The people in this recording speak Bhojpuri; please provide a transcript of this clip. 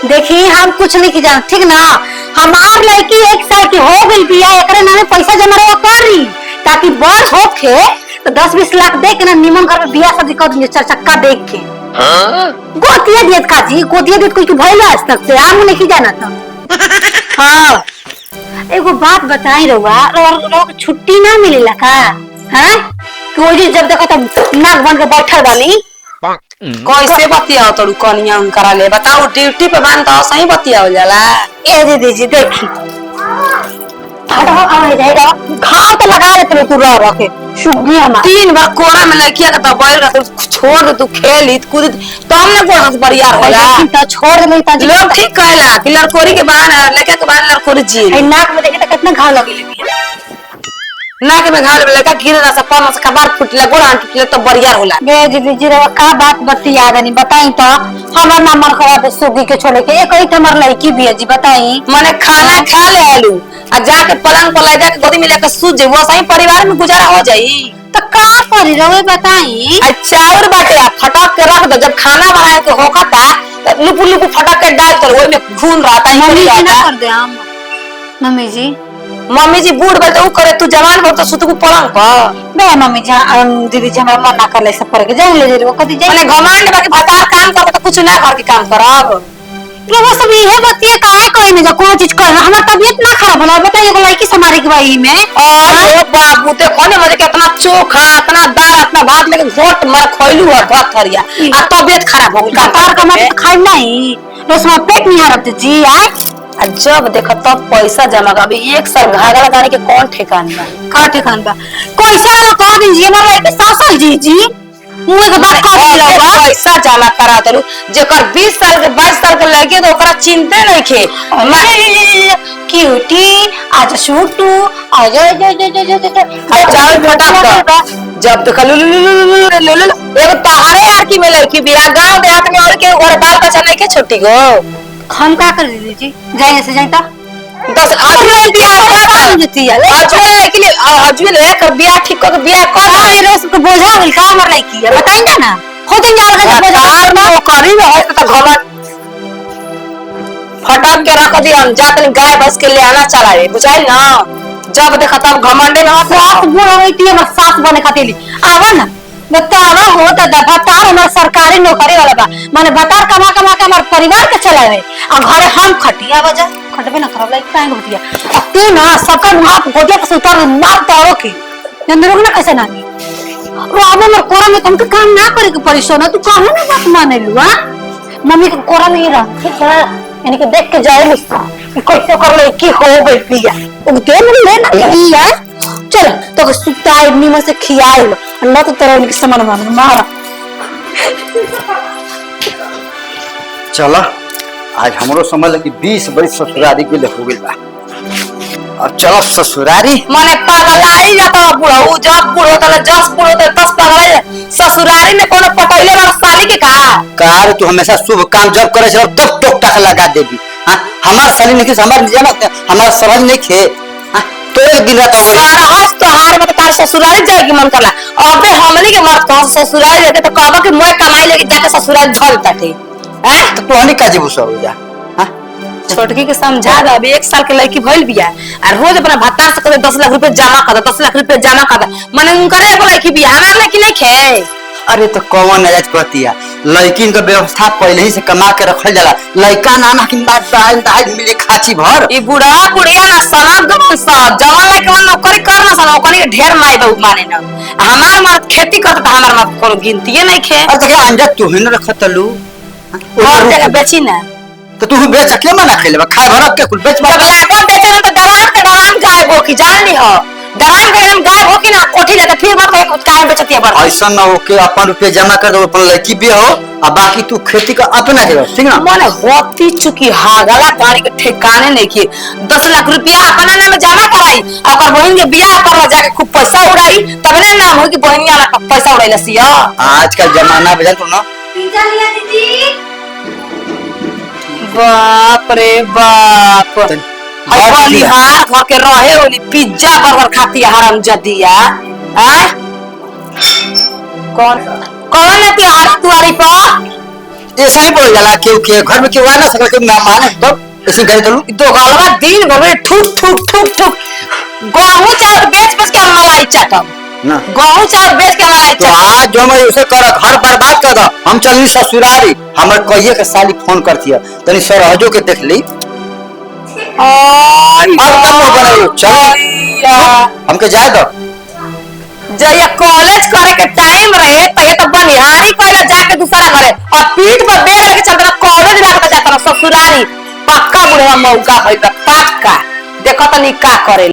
देखी हम कुछ नहीं जान ठीक ना। हमार लड़की 1 साल की हो गई बिया, एकरे नामे पैसा जमा रवा करी ताकि बड़ होके तो 10-20 लाख दे के ना निमन घर में बियाह शादी कर दिए, 4 चक्का देख के। गोतिया दियत काजी, गोतिया दियत कोई के भइला आज तक से हम नहीं जाना था। हां एगो बात बताई रवा, रवा छुट्टी ना मिलेला का? हैं कोई जब देखो तब नाक बन के बैठल बानी। कैसे बतियाओ तोड़ू कनिया करा ले बताओ, ड्यूटी पे बांध तो सही बतियाओ जाला। ए दीदी जी देखी घाव तो लगा देते तू रह रह के शुगी हमार 3 बार कोरा में लड़किया का तो बैल रख छोड़ दे, तू खेली कूद तो हमने कोना बढ़िया होला त छोड़ दे त लोग ठीक कहला कि लड़कोरी के बहाना लड़का के बहाना लड़कोरी जी नाक में देखे त कितना घाव लगी लगी नाक में घाव लड़का गिर ना सब पाना से कबार फुटला गोड़ा टूटले तो बढ़िया होला। बे दीदी जी रे का बात बतिया दनी बताई तो हमर नंबर खराब सुगी के छोड़े के एक ही हमर लड़की भी है जी बताई। माने खाना खा ले आलू आ जाके पलंग पर ले जाके गोदी में लेके सूत जे वो सही परिवार में गुजारा हो जाई तो का करी रवे बताई। आ चाउर बाटे फटक के रख दो, जब खाना बनाए के होखता लुपु लुपु फटक के डाल कर ओइ में खून रहता है। मम्मी जी ना कर दे हम मम्मी जी बूढ़ बल तो करे, तू जवान हो तो सुतु पलंग पर बे मम्मी जी दीदी जी हमरा मना कर ले सब पर के जाई ले जे कदी जाई माने घमंड बाकी भतार काम कर तो कुछ ना घर के काम करब। वो सब ये बतिए काहे कोई नहीं, कोई चीज कर हमार तबीयत ना खराब होला बताइए एगो लड़की समारे के भाई में। अरे बाबू ते कोने मजे के इतना चोखा इतना दाल इतना भात लेके घोट मार खइलू है भथरिया आ तबीयत खराब हो गई कपार का मत खाई नहीं रोसमा पेट नहीं हरत जी आए। आ जब देखा तब पैसा जमा कर अभी 1 साल घाघरा लगाने के कौन ठेकान बा का ठेकान बा पैसा कह दिन जी हमार लड़की सासल जी जी मुंह के बात कर दिला बा पैसा जमा करा दलू जेकर 20 साल के 22 साल के लड़की तो ओकरा चिंते नहीं खे क्यूटी आज शूटू आज चावल फटा जब देखा एगो तहारे यार की में लड़की बिया गांव देहात में और के और बाल बच्चा नहीं के छोटी गो हम का कर दीदी जी जाए से जाए 10 आज नहीं बिया कर देती है आज के लिए आज भी ले कर बिया ठीक कर बिया कर अरे रोस को बोझा मिल का हमर लड़की है बताई ना खुद ही जाल के बोझा ना वो करी में है तो घमन फटक के रख दी हम जाके गाय बस के ले आना चलावे बुझाई ना जब देखा तब घमंडे में सास बुढ़ होती है सास बने खातिर आवा ना बतावा हो त भतार हमार सरकारी नौकरी वाला बा माने भतार कमा कमा के हमार परिवार के चलावे आ घरे हम खटिया बजा खटबे ना करब लाइक पाएंगे बतिया तू ना सबका हाथ गोदिया के उतार मार तारो की नंदरोग ना कैसे नानी रो अब हमर कोरा में तुमके काम ना करे के परिसो ना तू काहे ना बात माने लू हां मम्मी के कोरा में रह ठीक है यानी कि देख के जाए मुस्ता कैसे कर ले की हो गई पिया वो दे ले ना यही है चल तो सुताई नीम से खियाल अल्लाह तो तेरा उनके समान मारा चला आज हमरो समझ ल कि 20 बरस ससुरारी के हो गइल बा। अब चलो ससुरारी माने पगलाई जाता बुढ़ा उ जब बुढ़ होता जस बुढ़ होता तस पगलाई ससुरारी में कोनो पटैले वाला साली के का कार तू हमेशा शुभ काम जब करे छ तब टोक टाक लगा देबी। हां हमार साली नहीं हमार जानत हमार समझ नहीं खे तो एक दिन रात सरहस तो हार में तार ससुराल जाए की मन करला अबे हमनी के मत कह ससुराल जाके तो कहबा कि मैं कमाई लेके जाके ससुराल झल ताटे हैं तो तोहनी काजी बुसा हो जा। हां छोटकी के समझा दे अभी 1 साल के लड़की भइल बिया और रोज अपना भत्ता से करे 10 लाख रुपए जमा कर 10 लाख रुपए जमा कर माने उनकरे एगो लड़की बिया हमार लड़की नहीं खे। अरे तो कौन नजायज कहती है लड़किन का व्यवस्था पहले ही से कमा के रखल जाला लड़का नाना की बात दाल दाल मिली खाची भर ई बुढ़ा बुढ़िया ना समझ गन सब जवान लड़के मन नौकरी कर ना सन ओकनी के ढेर माई दऊ माने ना हमार मर्द खेती करत हमार मर्द कोनो गिनती नहीं खे। अरे तो क्या अंजा तू ही न रखतलू और जगह बेची ना तो तू बेच के मना खेले खा भरक के कुल बेच जब अपन बेचे तो डरान के डरान गाय बोकी जान ली हो डरान के हम गाय बोकी ना कोठी जाके फिर बात है काय बेचती है बर ऐसा ना हो के अपन रुपए जमा कर दो अपन लड़की भी हो और बाकी तू खेती का अपना के ठीक ना माने होती चुकी हागला गाड़ी के ठिकाने नहीं की 10 लाख रुपया अपना नाम में जमा कराई और बहन के बियाह करवा जाके खूब पैसा उड़ाई तबने नाम हो कि बहनिया ना पैसा उड़ाइला सिया आजकल जमाना बदल तो ना पिज्जा लिया दीदी बाप रे बाप हवाली हाथ घर के रहे ओली पिज्जा बर्गर खाती हराम जदिया हैं कौन कौन है तिहार तुआरी पर ऐसा ही बोल जाला के घर में क्यों आ ना सकल के मेहमान है तो ऐसे गए तो दो गलवा दिन भर में ठुक ठुक ठुक ठुक गेहूं चावल बेच बेच के हम मलाई चाटब ना गेहूं चावल बेच के मलाई तो आज जो मैं उसे कर घर बर्बाद कर दो हम चलनी ससुरारी हमर कहिए के साली फोन करती है तनी सरहजो के देख ली अब तक वो बनाइयो चलो हमके जाए दो जब ये कॉलेज करे के टाइम रहे तो ये तो बनिहारी पहले जाके दूसरा घरे और पीठ पर बैग लेके चलता कॉलेज जाके जाता ससुरारी पक्का बुढ़वा मौका भइल बा पक्का देखो तो का करे